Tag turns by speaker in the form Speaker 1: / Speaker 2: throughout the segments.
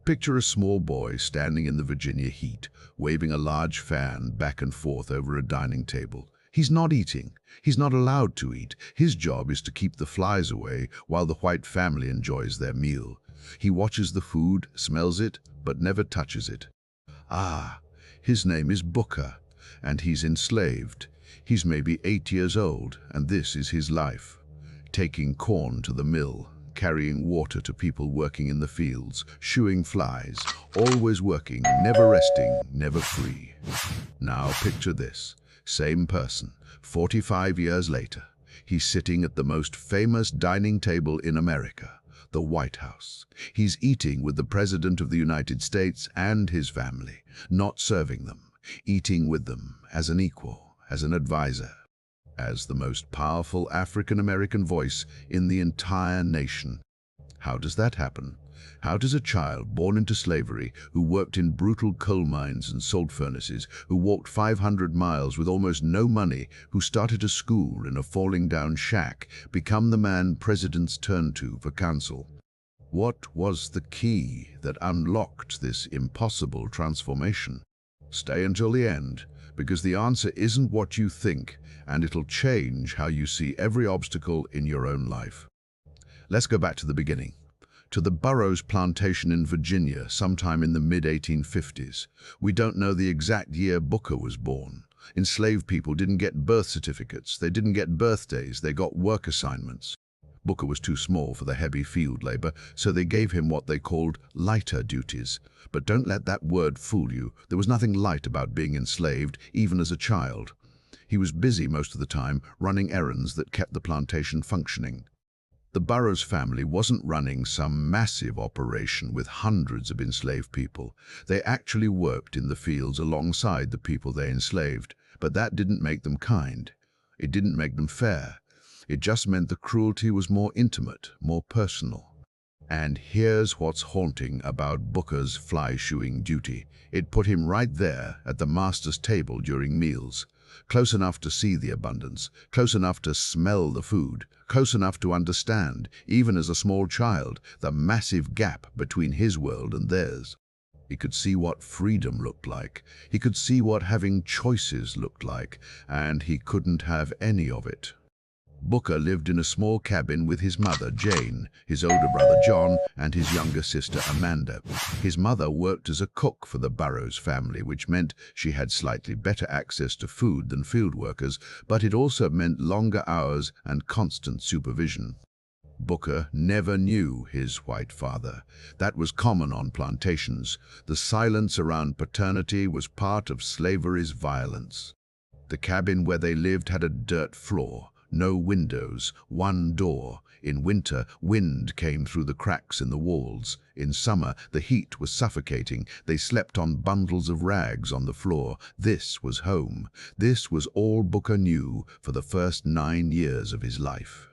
Speaker 1: Picture a small boy standing in the Virginia heat, waving a large fan back and forth over a dining table. He's not eating. He's not allowed to eat. His job is to keep the flies away while the white family enjoys their meal. He watches the food, smells it, but never touches it. Ah, his name is Booker, and he's enslaved. He's maybe 8 years old, and this is his life. Taking corn to the mill, carrying water to people working in the fields, shooing flies, always working, never resting, never free. Now picture this. Same person, 45 years later. He's sitting at the most famous dining table in America, the White House. He's eating with the President of the United States and his family, not serving them, eating with them as an equal, as an advisor, as the most powerful African-American voice in the entire nation. How does that happen? How does a child born into slavery, who worked in brutal coal mines and salt furnaces, who walked 500 miles with almost no money, who started a school in a falling-down shack, become the man presidents turn to for counsel? What was the key that unlocked this impossible transformation? Stay until the end, because the answer isn't what you think, and it'll change how you see every obstacle in your own life. Let's go back to the beginning, to the Burroughs plantation in Virginia sometime in the mid-1850s. We don't know the exact year Booker was born. Enslaved people didn't get birth certificates, they didn't get birthdays, they got work assignments. Booker was too small for the heavy field labor, so they gave him what they called lighter duties. But don't let that word fool you. There was nothing light about being enslaved, even as a child. He was busy most of the time running errands that kept the plantation functioning. The Burroughs family wasn't running some massive operation with hundreds of enslaved people. They actually worked in the fields alongside the people they enslaved, but that didn't make them kind. It didn't make them fair. It just meant the cruelty was more intimate, more personal. And here's what's haunting about Booker's fly-shooing duty. It put him right there at the master's table during meals, close enough to see the abundance, close enough to smell the food, close enough to understand, even as a small child, the massive gap between his world and theirs. He could see what freedom looked like. He could see what having choices looked like, and he couldn't have any of it. Booker lived in a small cabin with his mother, Jane, his older brother, John, and his younger sister, Amanda. His mother worked as a cook for the Burroughs family, which meant she had slightly better access to food than field workers, but it also meant longer hours and constant supervision. Booker never knew his white father. That was common on plantations. The silence around paternity was part of slavery's violence. The cabin where they lived had a dirt floor. No windows, one door. In winter, wind came through the cracks in the walls. In summer, the heat was suffocating. They slept on bundles of rags on the floor. This was home. This was all Booker knew for the first 9 years of his life.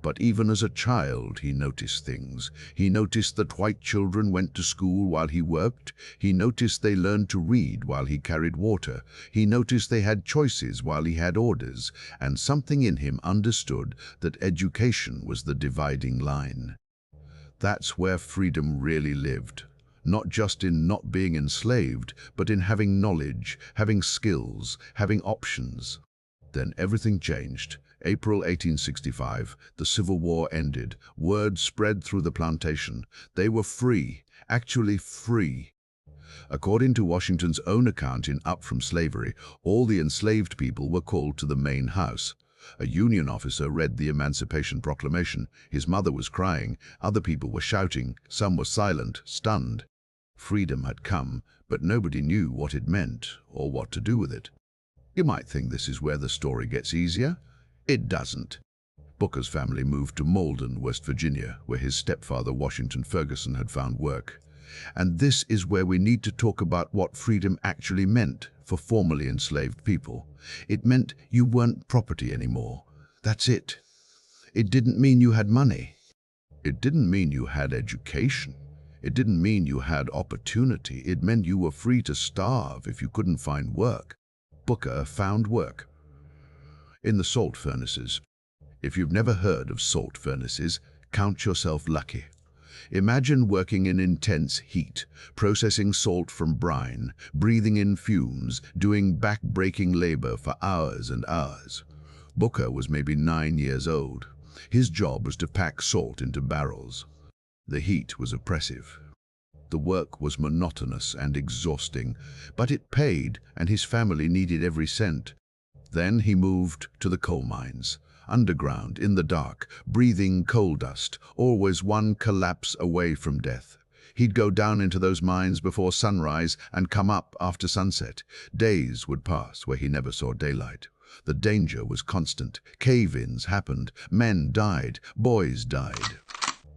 Speaker 1: But even as a child, he noticed things. He noticed that white children went to school while he worked. He noticed they learned to read while he carried water. He noticed they had choices while he had orders. And something in him understood that education was the dividing line. That's where freedom really lived. Not just in not being enslaved, but in having knowledge, having skills, having options. Then everything changed. April 1865, the Civil War ended. Word spread through the plantation. They were free, actually free. According to Washington's own account in Up From Slavery, all the enslaved people were called to the main house. A Union officer read the Emancipation Proclamation. His mother was crying. Other people were shouting. Some were silent, stunned. Freedom had come, but nobody knew what it meant or what to do with it. You might think this is where the story gets easier. It doesn't. Booker's family moved to Malden, West Virginia, where his stepfather, Washington Ferguson, had found work. And this is where we need to talk about what freedom actually meant for formerly enslaved people. It meant you weren't property anymore. That's it. It didn't mean you had money. It didn't mean you had education. It didn't mean you had opportunity. It meant you were free to starve if you couldn't find work. Booker found work in the salt furnaces. If you've never heard of salt furnaces, count yourself lucky. Imagine working in intense heat, processing salt from brine, breathing in fumes, doing back-breaking labor for hours and hours. Booker was maybe 9 years old. His job was to pack salt into barrels. The heat was oppressive. The work was monotonous and exhausting, but it paid, and his family needed every cent. Then he moved to the coal mines, underground, in the dark, breathing coal dust, always one collapse away from death. He'd go down into those mines before sunrise and come up after sunset. Days would pass where he never saw daylight. The danger was constant. Cave-ins happened. Men died. Boys died.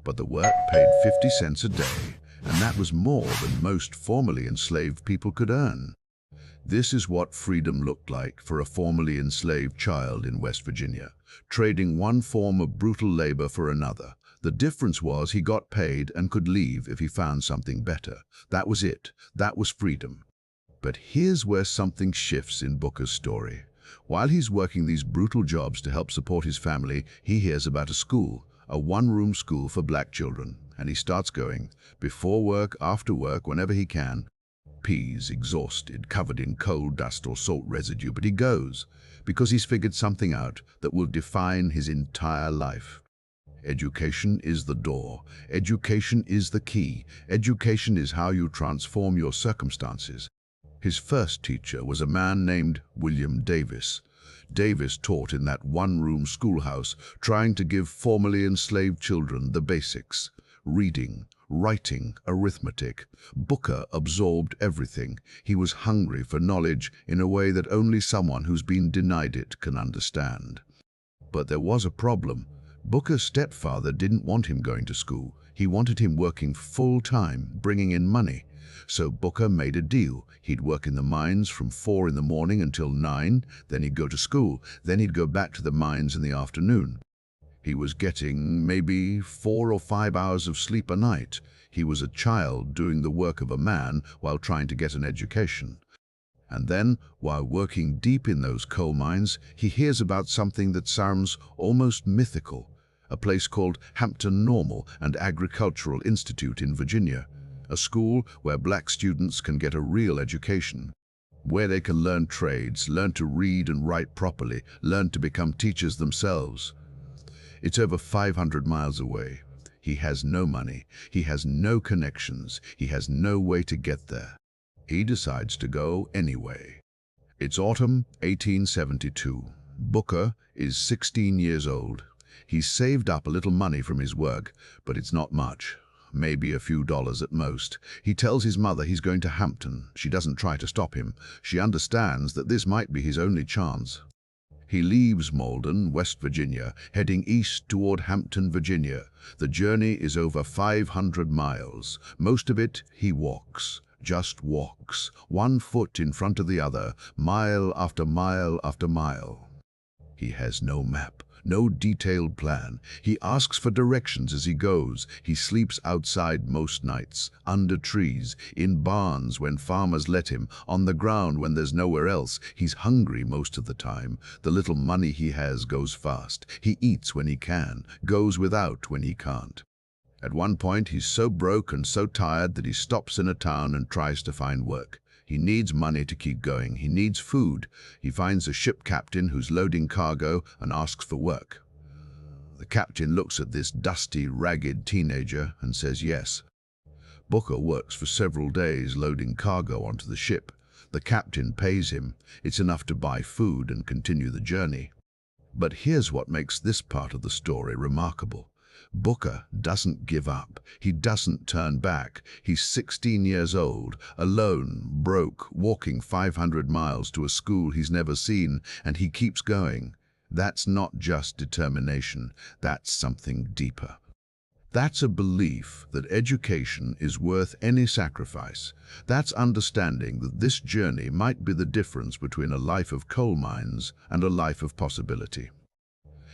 Speaker 1: But the work paid 50 cents a day, and that was more than most formerly enslaved people could earn. This is what freedom looked like for a formerly enslaved child in West Virginia, trading one form of brutal labor for another. The difference was he got paid and could leave if he found something better. That was it. That was freedom. But here's where something shifts in Booker's story. While he's working these brutal jobs to help support his family, he hears about a school, a one-room school for black children, and he starts going, before work, after work, whenever he can. He's exhausted, covered in coal dust or salt residue, but he goes because he's figured something out that will define his entire life. Education is the door. Education is the key. Education is how you transform your circumstances. His first teacher was a man named William Davis. Davis taught in that one-room schoolhouse, trying to give formerly enslaved children the basics: reading, writing, arithmetic. Booker absorbed everything. He was hungry for knowledge in a way that only someone who's been denied it can understand. But there was a problem. Booker's stepfather didn't want him going to school. He wanted him working full-time, bringing in money. So Booker made a deal. He'd work in the mines from 4 in the morning until 9, then he'd go to school, then he'd go back to the mines in the afternoon. He was getting maybe 4 or 5 hours of sleep a night. He was a child doing the work of a man while trying to get an education. And then, while working deep in those coal mines, he hears about something that sounds almost mythical, a place called Hampton Normal and Agricultural Institute in Virginia, a school where black students can get a real education, where they can learn trades, learn to read and write properly, learn to become teachers themselves. It's over 500 miles away. He has no money, he has no connections, he has no way to get there. He decides to go anyway. It's autumn 1872. Booker is 16 years old. He's saved up a little money from his work, but it's not much. Maybe a few dollars at most. He tells his mother he's going to Hampton. She doesn't try to stop him. She understands that this might be his only chance. He leaves Malden, West Virginia, heading east toward Hampton, Virginia. The journey is over 500 miles. Most of it he walks, just walks, one foot in front of the other, mile after mile after mile. He has no map, no detailed plan. He asks for directions as he goes. He sleeps outside most nights, under trees, in barns when farmers let him, on the ground when there's nowhere else. He's hungry most of the time. The little money he has goes fast. He eats when he can, goes without when he can't. At one point, he's so broke and so tired that he stops in a town and tries to find work. He needs money to keep going. He needs food. He finds a ship captain who's loading cargo and asks for work. The captain looks at this dusty, ragged teenager and says yes. Booker works for several days loading cargo onto the ship. The captain pays him. It's enough to buy food and continue the journey. But here's what makes this part of the story remarkable. Booker doesn't give up. He doesn't turn back. He's 16 years old, alone, broke, walking 500 miles to a school he's never seen, and he keeps going. That's not just determination. That's something deeper. That's a belief that education is worth any sacrifice. That's understanding that this journey might be the difference between a life of coal mines and a life of possibility.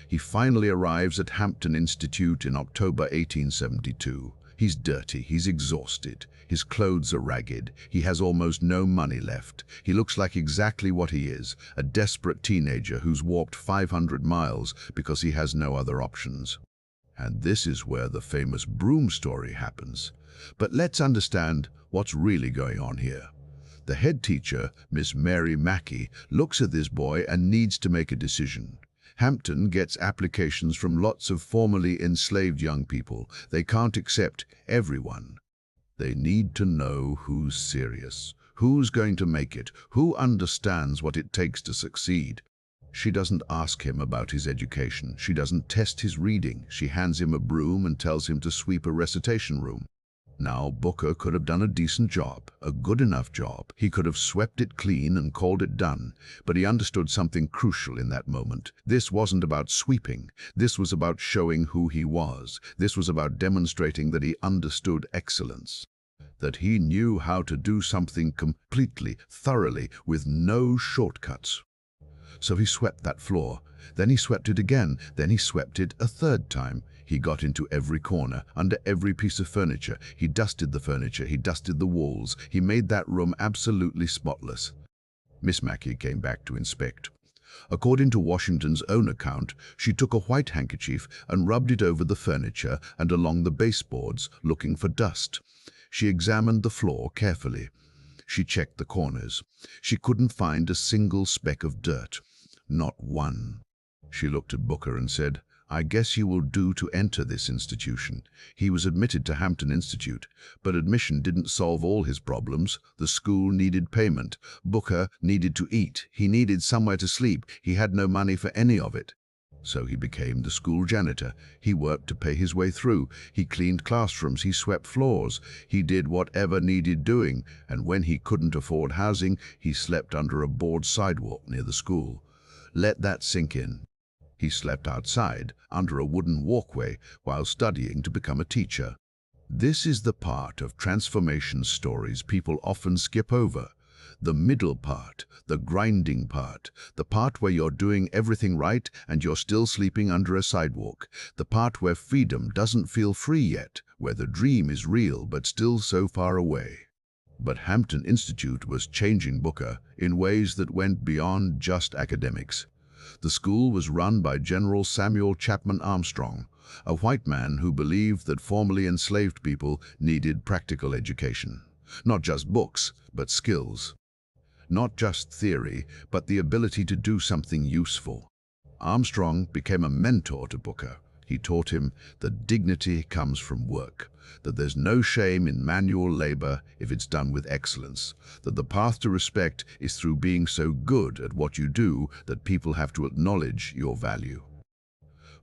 Speaker 1: He finally arrives at Hampton Institute in October 1872. He's dirty, he's exhausted, his clothes are ragged, he has almost no money left. He looks like exactly what he is, a desperate teenager who's walked 500 miles because he has no other options. And this is where the famous broom story happens. But let's understand what's really going on here. The head teacher, Miss Mary Mackey, looks at this boy and needs to make a decision. Hampton gets applications from lots of formerly enslaved young people. They can't accept everyone. They need to know who's serious, who's going to make it, who understands what it takes to succeed. She doesn't ask him about his education. She doesn't test his reading. She hands him a broom and tells him to sweep a recitation room. Now, Booker could have done a decent job, a good enough job. He could have swept it clean and called it done, but he understood something crucial in that moment. This wasn't about sweeping. This was about showing who he was. This was about demonstrating that he understood excellence, that he knew how to do something completely, thoroughly, with no shortcuts. So he swept that floor. Then he swept it again. Then he swept it a third time. He got into every corner, under every piece of furniture. He dusted the furniture. He dusted the walls. He made that room absolutely spotless. Miss Mackey came back to inspect. According to Washignton's own account, she took a white handkerchief and rubbed it over the furniture and along the baseboards, looking for dust. She examined the floor carefully. She checked the corners. She couldn't find a single speck of dirt. Not one. She looked at Booker and said, "I guess you will do to enter this institution." He was admitted to Hampton Institute, but admission didn't solve all his problems. The school needed payment. Booker needed to eat. He needed somewhere to sleep. He had no money for any of it. So he became the school janitor. He worked to pay his way through. He cleaned classrooms. He swept floors. He did whatever needed doing. And when he couldn't afford housing, he slept under a board sidewalk near the school. Let that sink in. He slept outside, under a wooden walkway, while studying to become a teacher. This is the part of transformation stories people often skip over. The middle part, the grinding part, the part where you're doing everything right and you're still sleeping under a sidewalk, the part where freedom doesn't feel free yet, where the dream is real but still so far away. But Hampton Institute was changing Booker in ways that went beyond just academics. The school was run by General Samuel Chapman Armstrong, a white man who believed that formerly enslaved people needed practical education. Not just books, but skills. Not just theory, but the ability to do something useful. Armstrong became a mentor to Booker. He taught him that dignity comes from work, that there's no shame in manual labor if it's done with excellence, that the path to respect is through being so good at what you do that people have to acknowledge your value.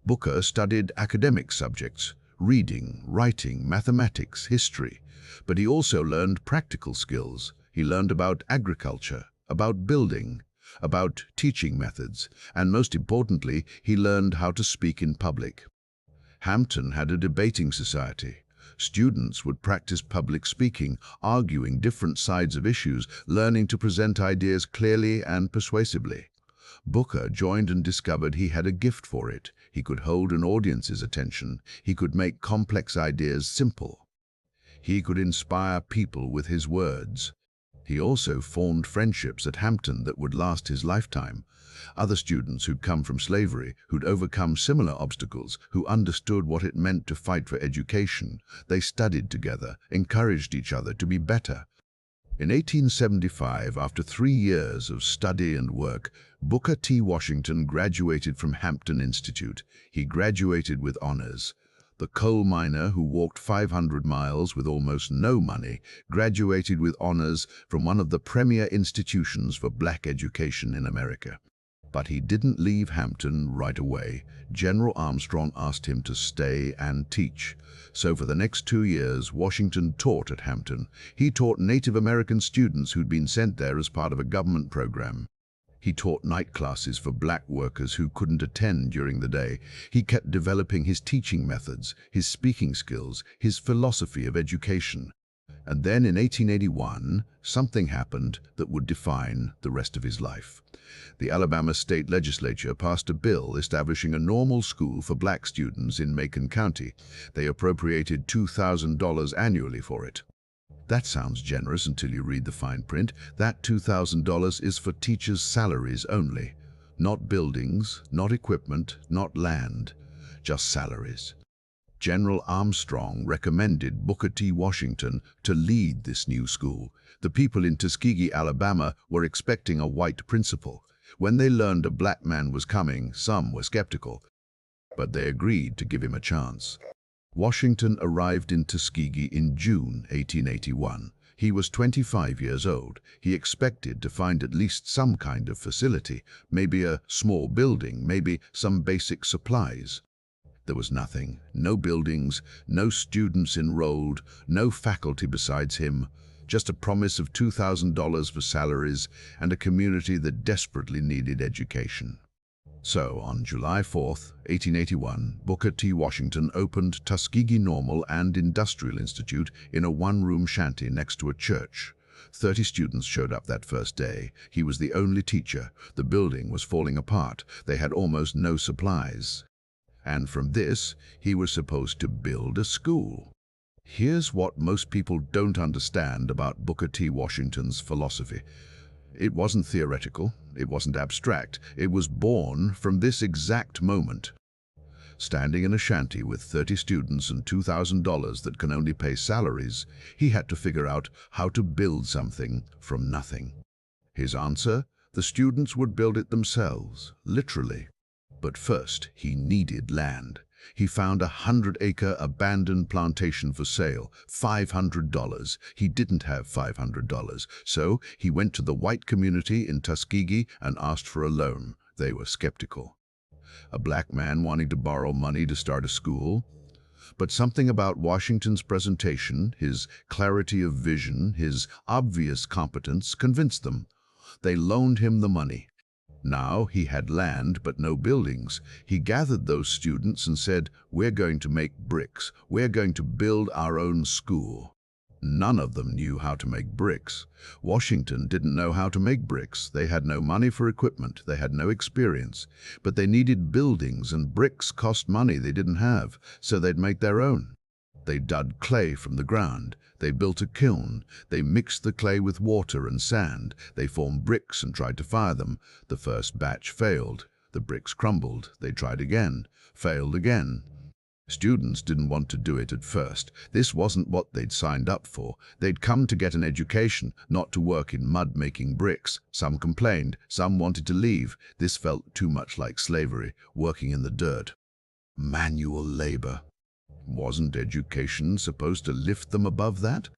Speaker 1: Booker studied academic subjects, reading, writing, mathematics, history, but he also learned practical skills. He learned about agriculture, about building, about teaching methods, and most importantly, he learned how to speak in public. Hampton had a debating society. Students would practice public speaking, arguing different sides of issues, learning to present ideas clearly and persuasively. Booker joined and discovered he had a gift for it. He could hold an audience's attention. He could make complex ideas simple. He could inspire people with his words. He also formed friendships at Hampton that would last his lifetime. Other students who'd come from slavery, who'd overcome similar obstacles, who understood what it meant to fight for education. They studied together, encouraged each other to be better. In 1875, after 3 years of study and work, Booker T. Washington graduated from Hampton Institute. He graduated with honors. The coal miner who walked 500 miles with almost no money graduated with honors from one of the premier institutions for black education in America. But he didn't leave Hampton right away. General Armstrong asked him to stay and teach. So for the next 2 years, Washington taught at Hampton. He taught Native American students who'd been sent there as part of a government program. He taught night classes for black workers who couldn't attend during the day. He kept developing his teaching methods, his speaking skills, his philosophy of education. And then in 1881, something happened that would define the rest of his life. The Alabama state legislature passed a bill establishing a normal school for black students in Macon County. They appropriated $2,000 annually for it. That sounds generous until you read the fine print. That $2,000 is for teachers' salaries only. Not buildings, not equipment, not land, just salaries. General Armstrong recommended Booker T. Washington to lead this new school. The people in Tuskegee, Alabama, were expecting a white principal. When they learned a black man was coming, some were skeptical, but they agreed to give him a chance. Washington arrived in Tuskegee in June 1881. He was 25 years old. He expected to find at least some kind of facility, maybe a small building, maybe some basic supplies. There was nothing. No buildings, no students enrolled, no faculty besides him, just a promise of $2,000 for salaries and a community that desperately needed education. So, on July 4, 1881, Booker T. Washington opened Tuskegee Normal and Industrial Institute in a one-room shanty next to a church. 30 students showed up that first day. He was the only teacher. The building was falling apart. They had almost no supplies. And from this, he was supposed to build a school. Here's what most people don't understand about Booker T. Washington's philosophy. It wasn't theoretical, it wasn't abstract, it was born from this exact moment. Standing in a shanty with 30 students and $2,000 that can only pay salaries, he had to figure out how to build something from nothing. His answer? The students would build it themselves, literally. But first, he needed land. He found a 100-acre abandoned plantation for sale, $500. He didn't have $500, so he went to the white community in Tuskegee and asked for a loan. They were skeptical. A black man wanting to borrow money to start a school? But something about Washington's presentation, his clarity of vision, his obvious competence, convinced them. They loaned him the money. Now he had land but no buildings. He gathered those students and said, "We're going to make bricks. We're going to build our own school." None of them knew how to make bricks. Washington didn't know how to make bricks. They had no money for equipment. They had no experience. But they needed buildings, and bricks cost money they didn't have, so they'd make their own. They dug clay from the ground. They built a kiln. They mixed the clay with water and sand. They formed bricks and tried to fire them. The first batch failed. The bricks crumbled. They tried again. Failed again. Students didn't want to do it at first. This wasn't what they'd signed up for. They'd come to get an education, not to work in mud making bricks. Some complained. Some wanted to leave. This felt too much like slavery, working in the dirt. Manual labor. Wasn't education supposed to lift them above that?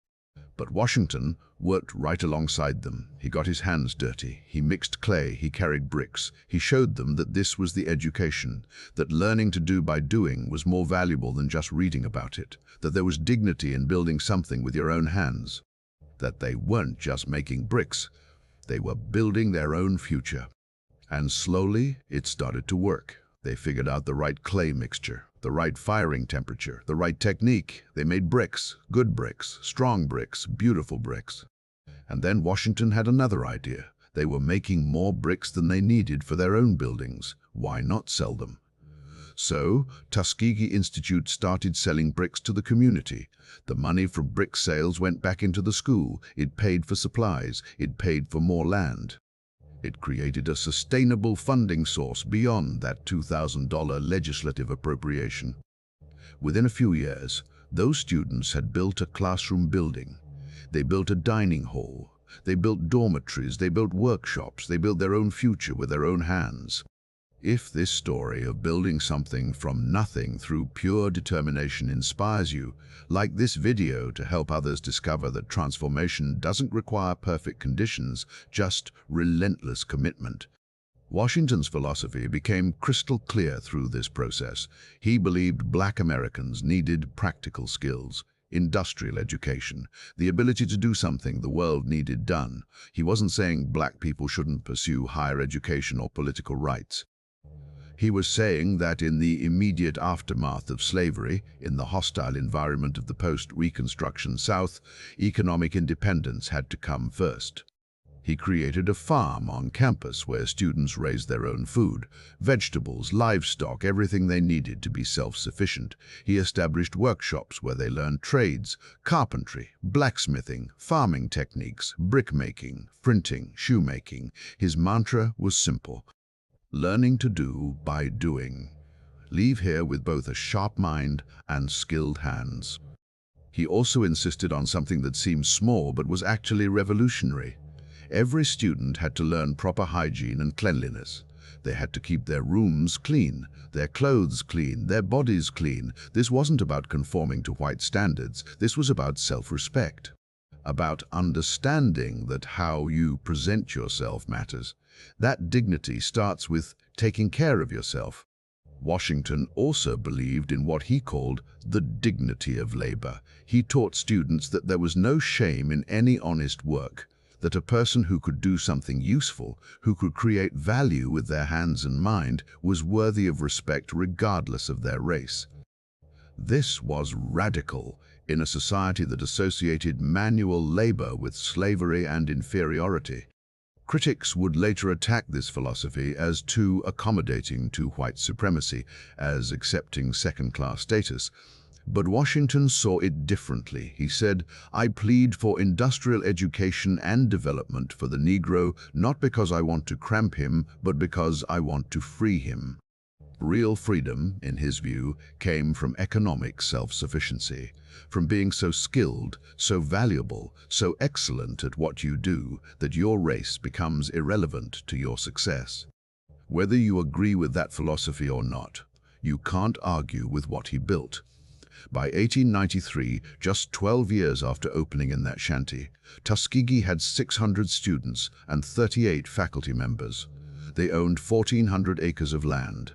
Speaker 1: But Washington worked right alongside them. He got his hands dirty. He mixed clay. He carried bricks. He showed them that this was the education, that learning to do by doing was more valuable than just reading about it, that there was dignity in building something with your own hands, that they weren't just making bricks. They were building their own future. And slowly it started to work. They figured out the right clay mixture, the right firing temperature, the right technique. They made bricks, good bricks, strong bricks, beautiful bricks. And then Washington had another idea. They were making more bricks than they needed for their own buildings. Why not sell them? So, Tuskegee Institute started selling bricks to the community. The money from brick sales went back into the school. It paid for supplies. It paid for more land. It created a sustainable funding source beyond that $2,000 legislative appropriation. Within a few years, those students had built a classroom building. They built a dining hall. They built dormitories. They built workshops. They built their own future with their own hands. If this story of building something from nothing through pure determination inspires you, like this video to help others discover that transformation doesn't require perfect conditions, just relentless commitment. Washington's philosophy became crystal clear through this process. He believed Black Americans needed practical skills, industrial education, the ability to do something the world needed done. He wasn't saying Black people shouldn't pursue higher education or political rights. He was saying that in the immediate aftermath of slavery, in the hostile environment of the post-Reconstruction South, economic independence had to come first. He created a farm on campus where students raised their own food, vegetables, livestock, everything they needed to be self-sufficient. He established workshops where they learned trades, carpentry, blacksmithing, farming techniques, brickmaking, printing, shoemaking. His mantra was simple: learning to do by doing. Leave here with both a sharp mind and skilled hands. He also insisted on something that seemed small but was actually revolutionary. Every student had to learn proper hygiene and cleanliness. They had to keep their rooms clean, their clothes clean, their bodies clean. This wasn't about conforming to white standards. This was about self-respect, about understanding that how you present yourself matters. That dignity starts with taking care of yourself. Washignton also believed in what he called the dignity of labor. He taught students that there was no shame in any honest work, that a person who could do something useful, who could create value with their hands and mind, was worthy of respect regardless of their race. This was radical in a society that associated manual labor with slavery and inferiority. Critics would later attack this philosophy as too accommodating to white supremacy, as accepting second-class status. But Washignton saw it differently. He said, "I plead for industrial education and development for the Negro, not because I want to cramp him, but because I want to free him." Real freedom, in his view, came from economic self-sufficiency, from being so skilled, so valuable, so excellent at what you do that your race becomes irrelevant to your success. Whether you agree with that philosophy or not, you can't argue with what he built. By 1893, just 12 years after opening in that shanty, Tuskegee had 600 students and 38 faculty members. They owned 1,400 acres of land.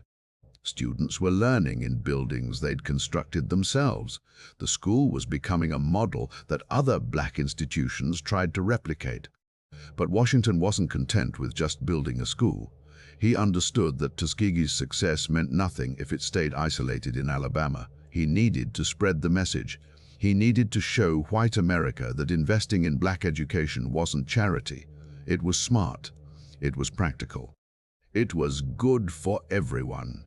Speaker 1: Students were learning in buildings they'd constructed themselves. The school was becoming a model that other black institutions tried to replicate. But Washignton wasn't content with just building a school. He understood that Tuskegee's success meant nothing if it stayed isolated in Alabama. He needed to spread the message. He needed to show white America that investing in black education wasn't charity. It was smart. It was practical. It was good for everyone.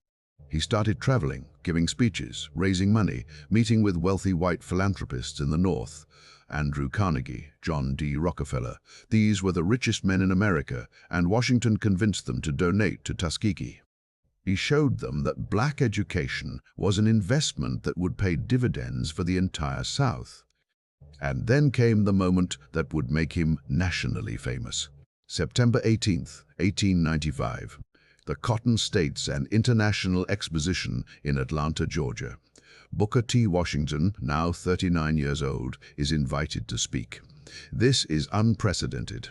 Speaker 1: He started traveling, giving speeches, raising money, meeting with wealthy white philanthropists in the North. Andrew Carnegie, John D. Rockefeller. These were the richest men in America, and Washignton convinced them to donate to Tuskegee. He showed them that black education was an investment that would pay dividends for the entire South. And then came the moment that would make him nationally famous. September 18th, 1895. The Cotton States and International Exposition in Atlanta, Georgia. Booker T. Washignton, now 39 years old, is invited to speak. This is unprecedented.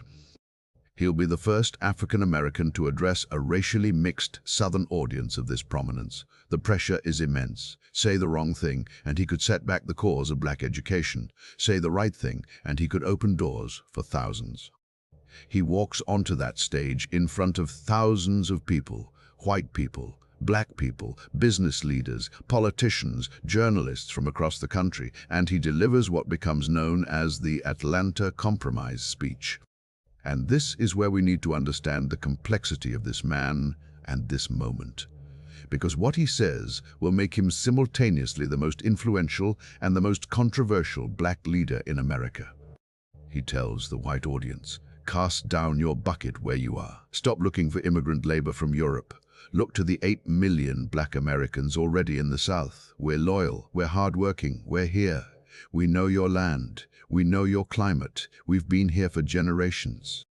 Speaker 1: He'll be the first African American to address a racially mixed Southern audience of this prominence. The pressure is immense. Say the wrong thing, and he could set back the cause of black education. Say the right thing, and he could open doors for thousands. He walks onto that stage in front of thousands of people, white people, black people, business leaders, politicians, journalists from across the country, and he delivers what becomes known as the Atlanta Compromise speech. And this is where we need to understand the complexity of this man and this moment. Because what he says will make him simultaneously the most influential and the most controversial black leader in America. He tells the white audience, "Cast down your bucket where you are. Stop looking for immigrant labor from Europe. Look to the 8 million black Americans already in the South. We're loyal, we're hardworking, we're here. We know your land, we know your climate, we've been here for generations."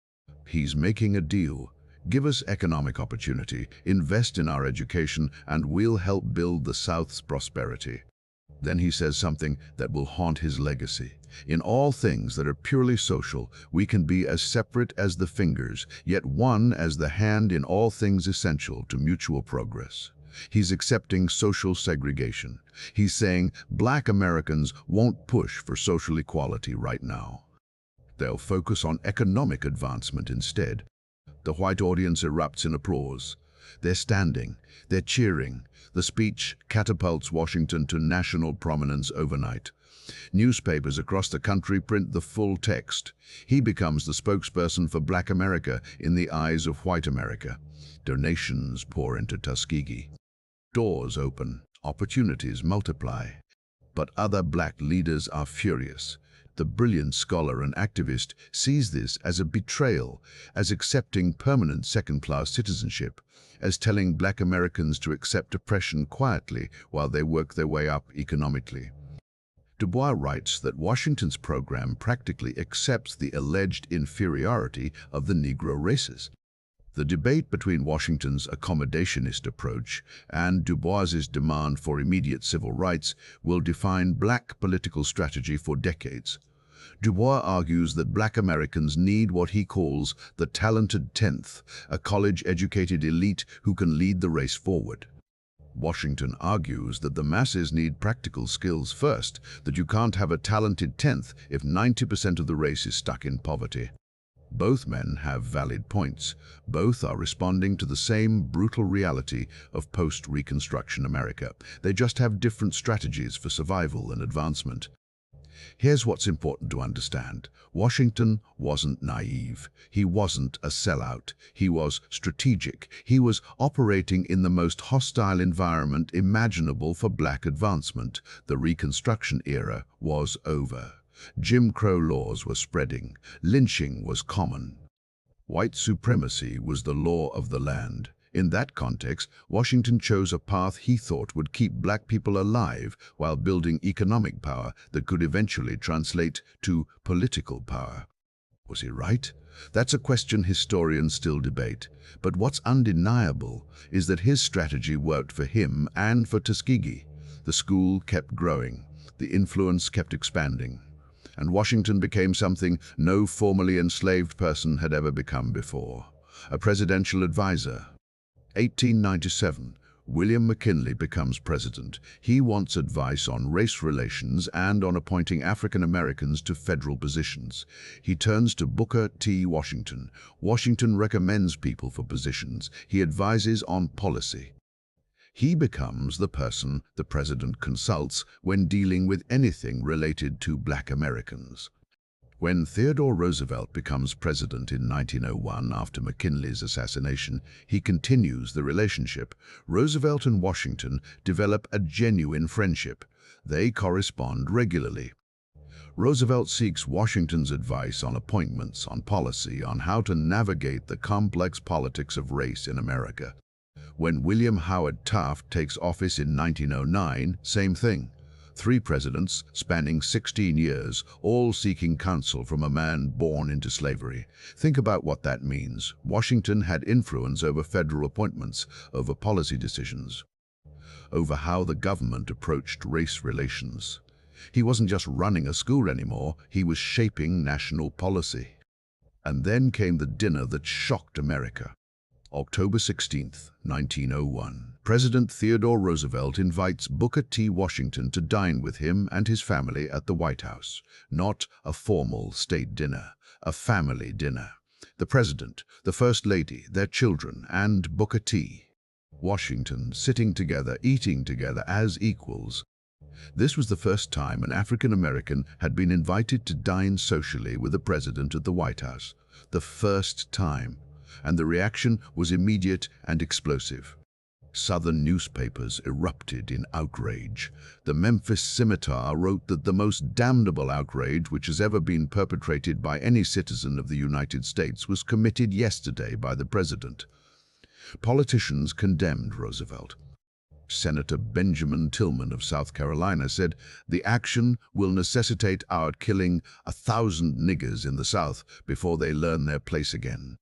Speaker 1: He's making a deal. Give us economic opportunity, invest in our education, and we'll help build the South's prosperity. Then he says something that will haunt his legacy. In all things that are purely social, we can be as separate as the fingers, yet one as the hand in all things essential to mutual progress. He's accepting social segregation. He's saying black Americans won't push for social equality right now. They'll focus on economic advancement instead. The white audience erupts in applause. They're standing, they're cheering. The speech catapults Washignton to national prominence overnight. Newspapers across the country print the full text. He becomes the spokesperson for Black America in the eyes of white America. Donations pour into Tuskegee. Doors open, opportunities multiply. But other black leaders are furious. The brilliant scholar and activist sees this as a betrayal, as accepting permanent second-class citizenship, as telling Black Americans to accept oppression quietly while they work their way up economically. Du Bois writes that Washington's program practically accepts the alleged inferiority of the Negro races. The debate between Washington's accommodationist approach and Du Bois's demand for immediate civil rights will define Black political strategy for decades. Du Bois argues that Black Americans need what he calls the talented tenth, a college-educated elite who can lead the race forward. Washington argues that the masses need practical skills first, that you can't have a talented tenth if 90% of the race is stuck in poverty. Both men have valid points. Both are responding to the same brutal reality of post-Reconstruction America. They just have different strategies for survival and advancement. Here's what's important to understand. Washington wasn't naive. He wasn't a sellout. He was strategic. He was operating in the most hostile environment imaginable for Black advancement. The Reconstruction era was over. Jim Crow laws were spreading. Lynching was common. White supremacy was the law of the land. In that context, Washington chose a path he thought would keep Black people alive while building economic power that could eventually translate to political power. Was he right? That's a question historians still debate. But what's undeniable is that his strategy worked for him and for Tuskegee. The school kept growing. The influence kept expanding. And Washington became something no formerly enslaved person had ever become before. A presidential advisor. 1897, William McKinley becomes president. He wants advice on race relations and on appointing African Americans to federal positions. He turns to Booker T. Washington. Washington recommends people for positions. He advises on policy. He becomes the person the president consults when dealing with anything related to Black Americans. When Theodore Roosevelt becomes president in 1901 after McKinley's assassination, he continues the relationship. Roosevelt and Washington develop a genuine friendship. They correspond regularly. Roosevelt seeks Washington's advice on appointments, on policy, on how to navigate the complex politics of race in America. When William Howard Taft takes office in 1909, same thing. 3 presidents spanning 16 years, all seeking counsel from a man born into slavery. Think about what that means. Washington had influence over federal appointments, over policy decisions, over how the government approached race relations. He wasn't just running a school anymore, he was shaping national policy. And then came the dinner that shocked America. October 16, 1901. President Theodore Roosevelt invites Booker T. Washington to dine with him and his family at the White House. Not a formal state dinner, a family dinner. The President, the First Lady, their children, and Booker T. Washington sitting together, eating together as equals. This was the first time an African American had been invited to dine socially with the President at the White House. The first time. And the reaction was immediate and explosive. Southern newspapers erupted in outrage. The Memphis Scimitar wrote that the most damnable outrage which has ever been perpetrated by any citizen of the United States was committed yesterday by the president. Politicians condemned Roosevelt. Senator Benjamin Tillman of South Carolina said, "The action will necessitate our killing 1,000 niggers in the South before they learn their place again."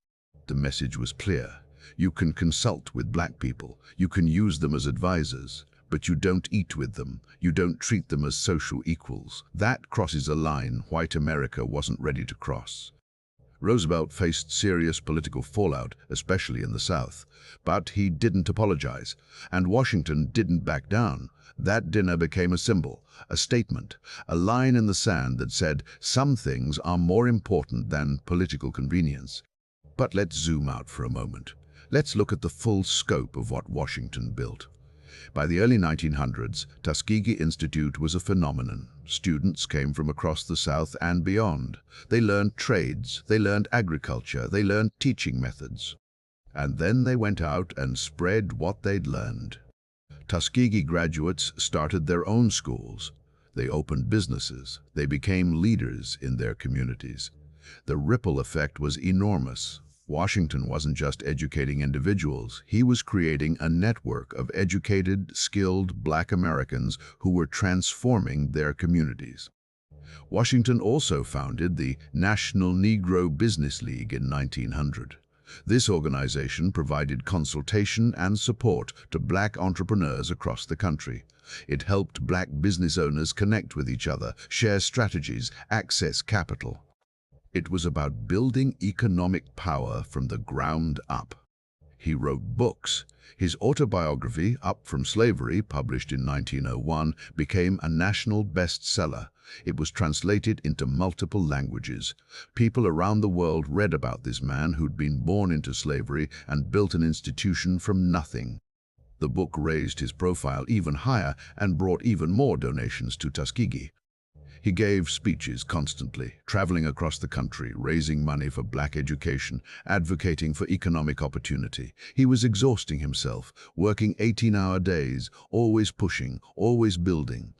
Speaker 1: The message was clear. You can consult with Black people, you can use them as advisors, but you don't eat with them, you don't treat them as social equals. That crosses a line white America wasn't ready to cross. Roosevelt faced serious political fallout, especially in the South, but he didn't apologize, and Washington didn't back down. That dinner became a symbol, a statement, a line in the sand that said some things are more important than political convenience. But let's zoom out for a moment. Let's look at the full scope of what Washington built. By the early 1900s, Tuskegee Institute was a phenomenon. Students came from across the South and beyond. They learned trades, they learned agriculture, they learned teaching methods. And then they went out and spread what they'd learned. Tuskegee graduates started their own schools. They opened businesses. They became leaders in their communities. The ripple effect was enormous. Washington wasn't just educating individuals. He was creating a network of educated, skilled Black Americans who were transforming their communities. Washington also founded the National Negro Business League in 1900. This organization provided consultation and support to Black entrepreneurs across the country. It helped Black business owners connect with each other, share strategies, access capital. It was about building economic power from the ground up. He wrote books. His autobiography, Up from Slavery, published in 1901, became a national bestseller. It was translated into multiple languages. People around the world read about this man who'd been born into slavery and built an institution from nothing. The book raised his profile even higher and brought even more donations to Tuskegee. He gave speeches constantly, traveling across the country, raising money for Black education, advocating for economic opportunity. He was exhausting himself, working 18-hour days, always pushing, always building.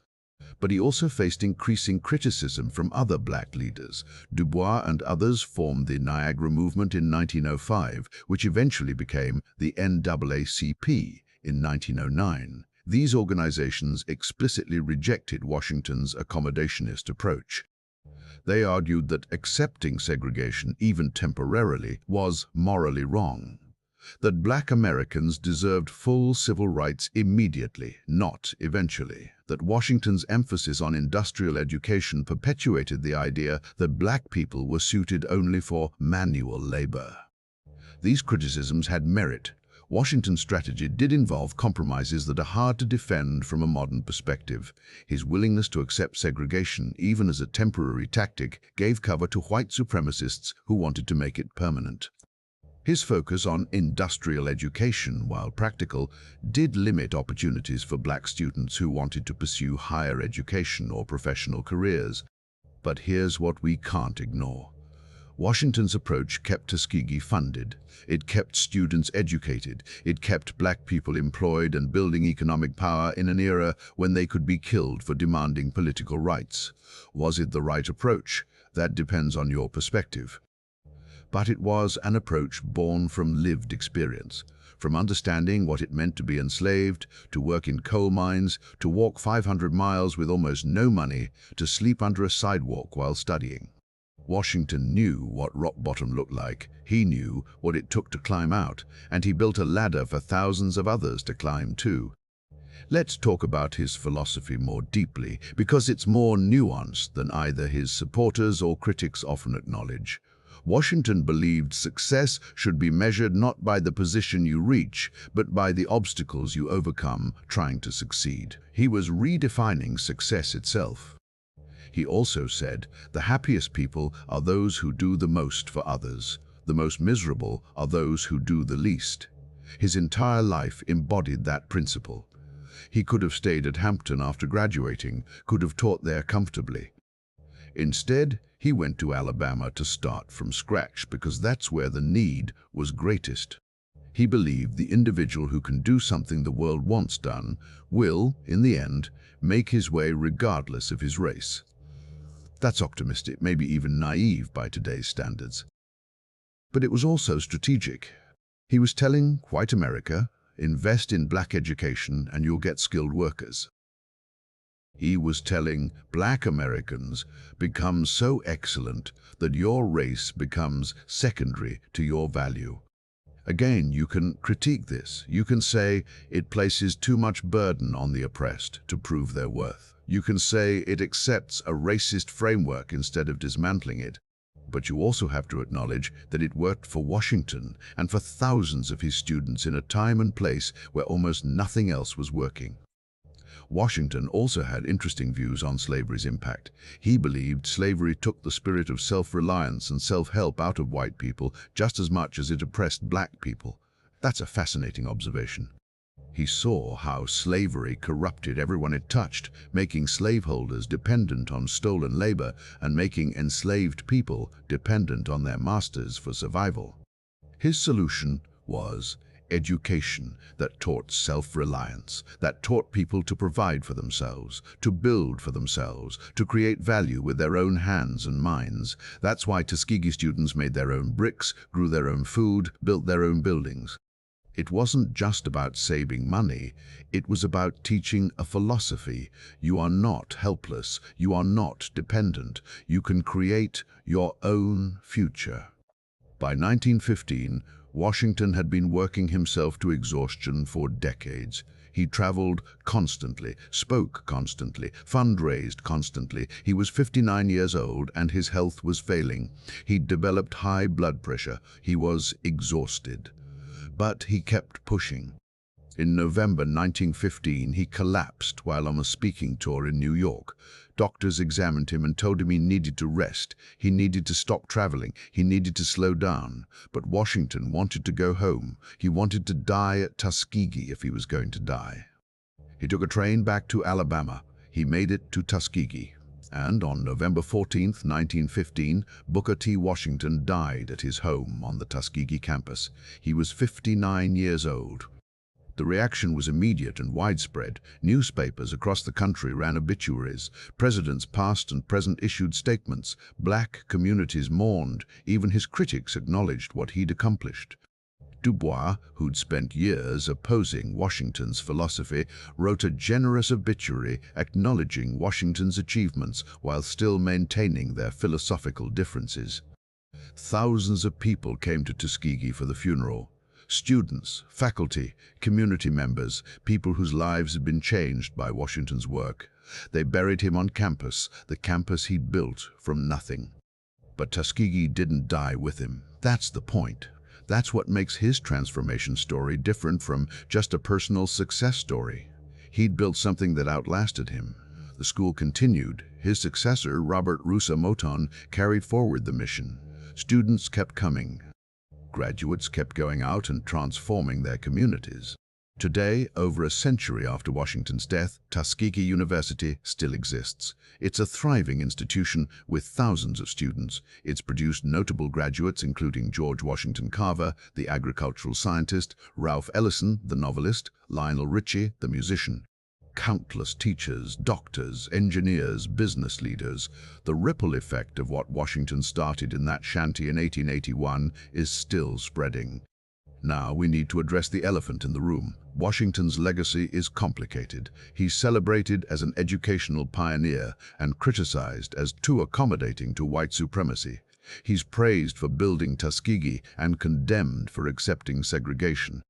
Speaker 1: But he also faced increasing criticism from other Black leaders. Du Bois and others formed the Niagara Movement in 1905, which eventually became the NAACP in 1909. These organizations explicitly rejected Washington's accommodationist approach. They argued that accepting segregation, even temporarily, was morally wrong. That Black Americans deserved full civil rights immediately, not eventually. That Washington's emphasis on industrial education perpetuated the idea that Black people were suited only for manual labor. These criticisms had merit. Washington's strategy did involve compromises that are hard to defend from a modern perspective. His willingness to accept segregation, even as a temporary tactic, gave cover to white supremacists who wanted to make it permanent. His focus on industrial education, while practical, did limit opportunities for Black students who wanted to pursue higher education or professional careers. But here's what we can't ignore. Washington's approach kept Tuskegee funded. It kept students educated. It kept Black people employed and building economic power in an era when they could be killed for demanding political rights. Was it the right approach? That depends on your perspective. But it was an approach born from lived experience, from understanding what it meant to be enslaved, to work in coal mines, to walk 500 miles with almost no money, to sleep under a sidewalk while studying. Washington knew what rock bottom looked like. He knew what it took to climb out, and he built a ladder for thousands of others to climb too. Let's talk about his philosophy more deeply, because it's more nuanced than either his supporters or critics often acknowledge. Washington believed success should be measured not by the position you reach, but by the obstacles you overcome trying to succeed. He was redefining success itself. He also said, the happiest people are those who do the most for others. The most miserable are those who do the least. His entire life embodied that principle. He could have stayed at Hampton after graduating, could have taught there comfortably. Instead, he went to Alabama to start from scratch because that's where the need was greatest. He believed the individual who can do something the world wants done will, in the end, make his way regardless of his race. That's optimistic, maybe even naive by today's standards. But it was also strategic. He was telling white America, invest in Black education and you'll get skilled workers. He was telling Black Americans, become so excellent that your race becomes secondary to your value. Again, you can critique this. You can say it places too much burden on the oppressed to prove their worth. You can say it accepts a racist framework instead of dismantling it. But you also have to acknowledge that it worked for Washington and for thousands of his students in a time and place where almost nothing else was working. Washington also had interesting views on slavery's impact. He believed slavery took the spirit of self-reliance and self-help out of white people just as much as it oppressed Black people. That's a fascinating observation. He saw how slavery corrupted everyone it touched, making slaveholders dependent on stolen labor and making enslaved people dependent on their masters for survival. His solution was education that taught self-reliance, that taught people to provide for themselves, to build for themselves, to create value with their own hands and minds. That's why Tuskegee students made their own bricks, grew their own food, built their own buildings. It wasn't just about saving money, it was about teaching a philosophy. You are not helpless, you are not dependent, you can create your own future. By 1915, Washington had been working himself to exhaustion for decades. He traveled constantly, spoke constantly, fundraised constantly. He was 59 years old and his health was failing. He'd developed high blood pressure. He was exhausted. But he kept pushing. In November 1915, he collapsed while on a speaking tour in New York. Doctors examined him and told him he needed to rest. He needed to stop traveling. He needed to slow down. But Washington wanted to go home. He wanted to die at Tuskegee if he was going to die. He took a train back to Alabama. He made it to Tuskegee. And on November 14, 1915, Booker T. Washington died at his home on the Tuskegee campus. He was 59 years old. The reaction was immediate and widespread. Newspapers across the country ran obituaries. Presidents past and present issued statements. Black communities mourned. Even his critics acknowledged what he'd accomplished. Du Bois, who'd spent years opposing Washington's philosophy, wrote a generous obituary acknowledging Washington's achievements while still maintaining their philosophical differences. Thousands of people came to Tuskegee for the funeral. Students, faculty, community members, people whose lives had been changed by Washington's work. They buried him on campus, the campus he'd built from nothing. But Tuskegee didn't die with him. That's the point. That's what makes his transformation story different from just a personal success story. He'd built something that outlasted him. The school continued. His successor, Robert Russa Moton, carried forward the mission. Students kept coming. Graduates kept going out and transforming their communities. Today, over a century after Washington's death, Tuskegee University still exists. It's a thriving institution with thousands of students. It's produced notable graduates including George Washington Carver, the agricultural scientist, Ralph Ellison, the novelist, Lionel Richie, the musician. Countless teachers, doctors, engineers, business leaders. The ripple effect of what Washington started in that shanty in 1881 is still spreading. Now we need to address the elephant in the room. Washington's legacy is complicated. He's celebrated as an educational pioneer and criticized as too accommodating to white supremacy. He's praised for building Tuskegee and condemned for accepting segregation.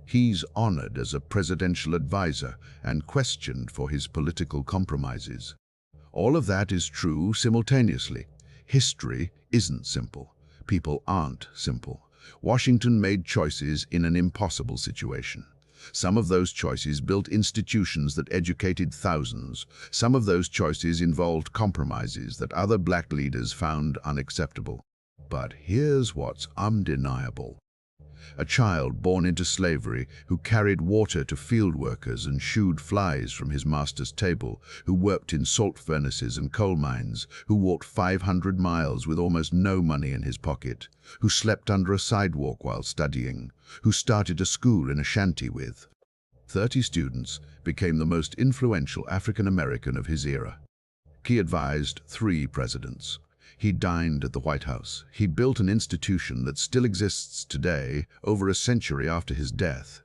Speaker 1: He's honored as a presidential advisor and questioned for his political compromises. All of that is true simultaneously. History isn't simple. People aren't simple. Washington made choices in an impossible situation. Some of those choices built institutions that educated thousands. Some of those choices involved compromises that other black leaders found unacceptable. But here's what's undeniable. A child born into slavery who carried water to field workers and shooed flies from his master's table, who worked in salt furnaces and coal mines, who walked 500 miles with almost no money in his pocket, who slept under a sidewalk while studying, who started a school in a shanty with 30 students, became the most influential African American of his era. He advised 3 presidents. He dined at the White House. He built an institution that still exists today, over a century after his death.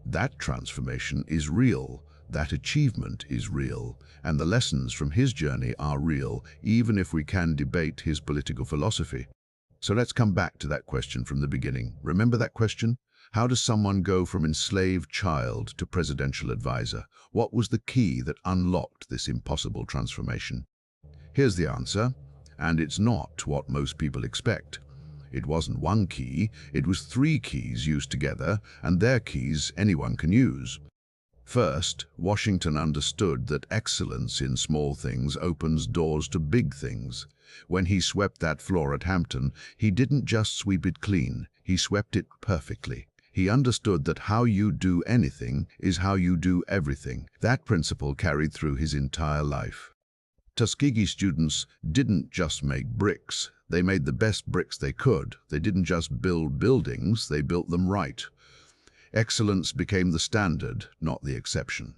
Speaker 1: That transformation is real, that achievement is real, and the lessons from his journey are real, even if we can debate his political philosophy. So let's come back to that question from the beginning. Remember that question? How does someone go from enslaved child to presidential advisor? What was the key that unlocked this impossible transformation? Here's the answer. And it's not what most people expect. It wasn't one key, it was 3 keys used together, and they're keys anyone can use. First, Washington understood that excellence in small things opens doors to big things. When he swept that floor at Hampton, he didn't just sweep it clean, he swept it perfectly. He understood that how you do anything is how you do everything. That principle carried through his entire life. Tuskegee students didn't just make bricks, they made the best bricks they could. They didn't just build buildings, they built them right. Excellence became the standard, not the exception.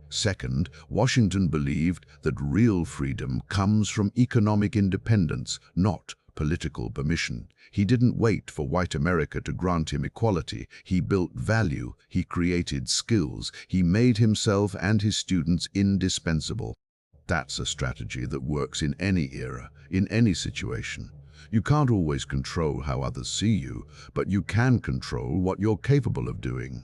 Speaker 1: Second, Washington believed that real freedom comes from economic independence, not political permission. He didn't wait for white America to grant him equality. He built value, he created skills, he made himself and his students indispensable. That's a strategy that works in any era, in any situation. You can't always control how others see you, but you can control what you're capable of doing.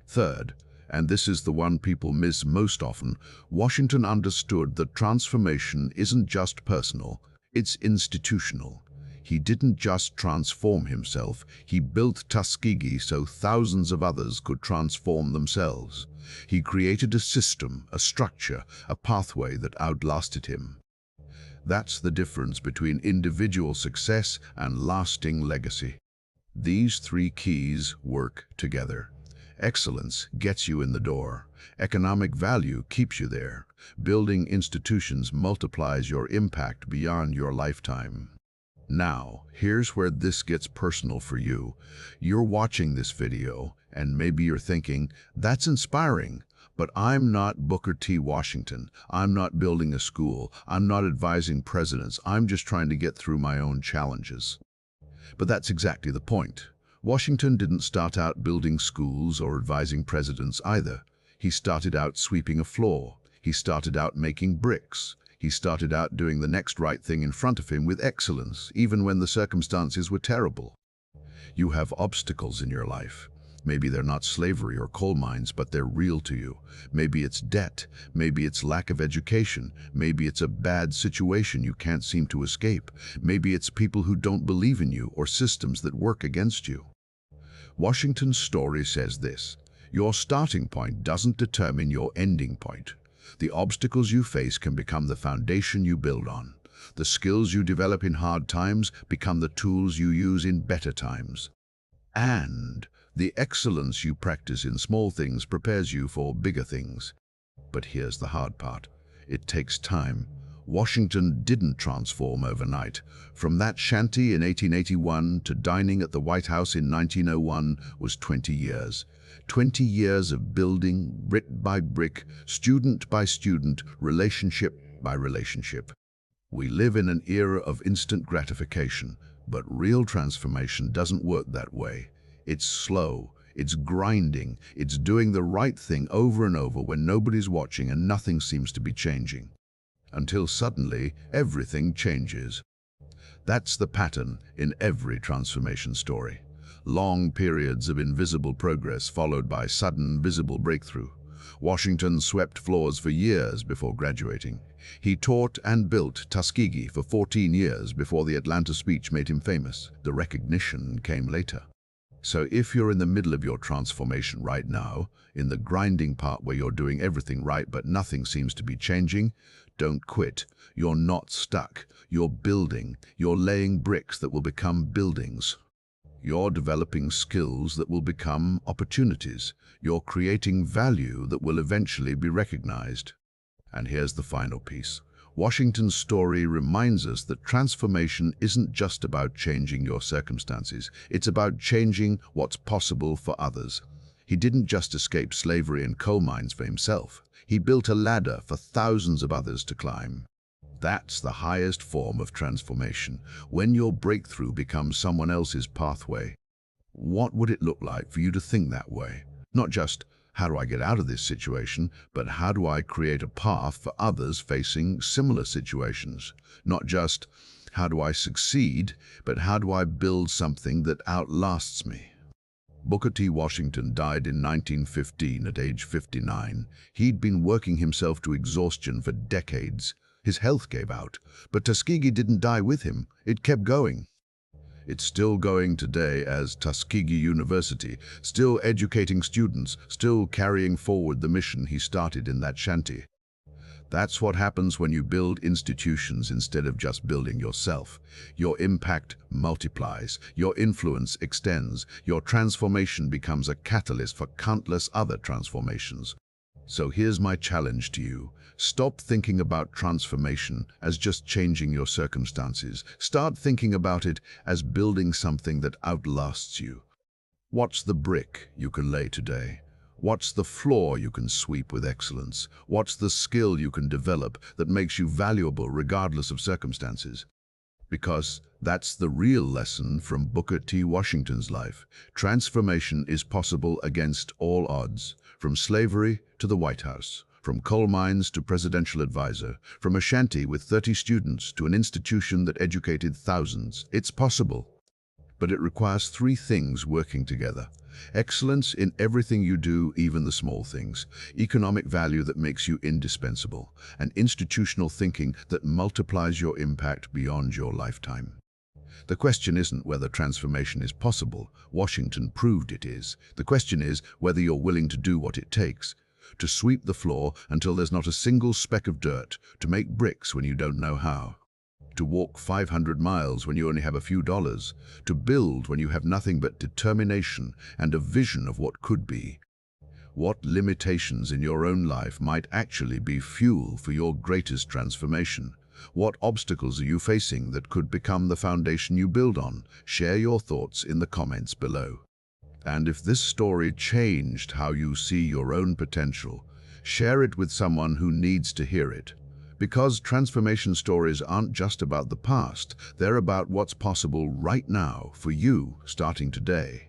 Speaker 1: Third, and this is the one people miss most often, Washington understood that transformation isn't just personal, it's institutional. He didn't just transform himself, he built Tuskegee so thousands of others could transform themselves. He created a system, a structure, a pathway that outlasted him. That's the difference between individual success and lasting legacy. These three keys work together. Excellence gets you in the door. Economic value keeps you there. Building institutions multiplies your impact beyond your lifetime. Now, here's where this gets personal for you. You're watching this video, and maybe you're thinking, that's inspiring, but I'm not Booker T. Washington. I'm not building a school. I'm not advising presidents. I'm just trying to get through my own challenges. But that's exactly the point. Washington didn't start out building schools or advising presidents either. He started out sweeping a floor. He started out making bricks. He started out doing the next right thing in front of him with excellence, even when the circumstances were terrible. You have obstacles in your life. Maybe they're not slavery or coal mines, but they're real to you. Maybe it's debt. Maybe it's lack of education. Maybe it's a bad situation you can't seem to escape. Maybe it's people who don't believe in you or systems that work against you. Washington's story says this: your starting point doesn't determine your ending point. The obstacles you face can become the foundation you build on. The skills you develop in hard times become the tools you use in better times. And the excellence you practice in small things prepares you for bigger things. But here's the hard part. It takes time. Washington didn't transform overnight. From that shanty in 1881 to dining at the White House in 1901 was 20 years. 20 years of building, brick by brick, student by student, relationship by relationship. We live in an era of instant gratification, but real transformation doesn't work that way. It's slow, it's grinding, it's doing the right thing over and over when nobody's watching and nothing seems to be changing. Until suddenly, everything changes. That's the pattern in every transformation story. Long periods of invisible progress followed by sudden visible breakthrough. Washington swept floors for years before graduating. He taught and built Tuskegee for 14 years before the Atlanta speech made him famous. The recognition came later. So if you're in the middle of your transformation right now, in the grinding part where you're doing everything right but nothing seems to be changing, don't quit. You're not stuck. You're building. You're laying bricks that will become buildings. You're developing skills that will become opportunities. You're creating value that will eventually be recognized. And here's the final piece. Washington's story reminds us that transformation isn't just about changing your circumstances. It's about changing what's possible for others. He didn't just escape slavery and coal mines for himself. He built a ladder for thousands of others to climb. That's the highest form of transformation, when your breakthrough becomes someone else's pathway. What would it look like for you to think that way? Not just, how do I get out of this situation, but how do I create a path for others facing similar situations? Not just, how do I succeed, but how do I build something that outlasts me? Booker T. Washington died in 1915 at age 59. He'd been working himself to exhaustion for decades. His health gave out, but Tuskegee didn't die with him. It kept going. It's still going today as Tuskegee University, still educating students, still carrying forward the mission he started in that shanty. That's what happens when you build institutions instead of just building yourself. Your impact multiplies, your influence extends, your transformation becomes a catalyst for countless other transformations. So here's my challenge to you. Stop thinking about transformation as just changing your circumstances. Start thinking about it as building something that outlasts you. What's the brick you can lay today? What's the floor you can sweep with excellence? What's the skill you can develop that makes you valuable regardless of circumstances? Because that's the real lesson from Booker T. Washington's life. Transformation is possible against all odds, from slavery to the White House, from coal mines to presidential advisor, from a shanty with 30 students to an institution that educated thousands. It's possible, but it requires three things working together. Excellence in everything you do, even the small things. Economic value that makes you indispensable. And institutional thinking that multiplies your impact beyond your lifetime. The question isn't whether transformation is possible. Washington proved it is. The question is whether you're willing to do what it takes. To sweep the floor until there's not a single speck of dirt. To make bricks when you don't know how. To walk 500 miles when you only have a few dollars, to build when you have nothing but determination and a vision of what could be. What limitations in your own life might actually be fuel for your greatest transformation? What obstacles are you facing that could become the foundation you build on? Share your thoughts in the comments below. And if this story changed how you see your own potential, share it with someone who needs to hear it. Because transformation stories aren't just about the past, they're about what's possible right now for you starting today.